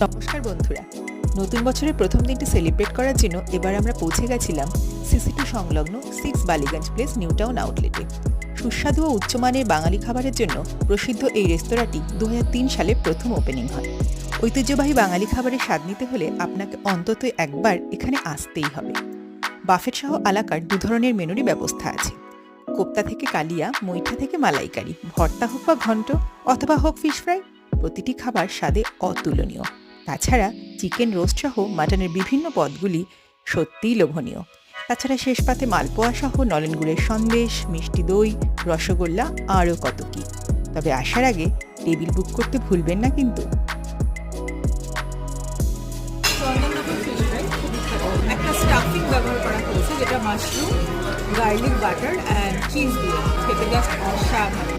নমস্কার বন্ধুরা, নতুন বছরের প্রথম দিনটি সেলিব্রেট করার জন্য এবার আমরা পৌঁছে গেছিলাম সিসি2 সংলগ্ন 6 বালিগঞ্জ প্লেস নিউ টাউন আউটলেটে। সুস্বাদু ও উচ্চমানের বাঙালি খাবারের জন্য প্রসিদ্ধ এই রেস্তোরাঁটি 2003 সালে প্রথম ওপেনিং হয়। ঐতিহ্যবাহী বাঙালি খাবারের স্বাদ নিতে হলে আপনাকে অন্তত একবার এখানে আসতেই হবে। বাফেট সহ আলাকার দু ধরনের মেনুরই ব্যবস্থা আছে। কোপ্তা থেকে কালিয়া, মুইঠা থেকে মালাইকারি, ভর্তা হোক বা ঘন্ট অথবা হোক ফিশ ফ্রাই, প্রতিটি খাবার স্বাদে অতুলনীয়। তাছাড়া চিকেন রোস্ট সহ মাটনের বিভিন্ন পদগুলি সত্যিই লোভনীয়। তাছাড়া শেষ পাতে মালপোয়া সহ নলেন গুড়ের সন্দেশ, মিষ্টি দই, রসগোল্লা আরও কত কী। তবে আসার আগে টেবিল বুক করতে ভুলবেন না কিন্তু। একটা স্টাফিং ব্যবহার করা হয়েছে যেটা mushroom, garlic butter and cheese দিয়ে খেতে জাস্ট অসাধারণ।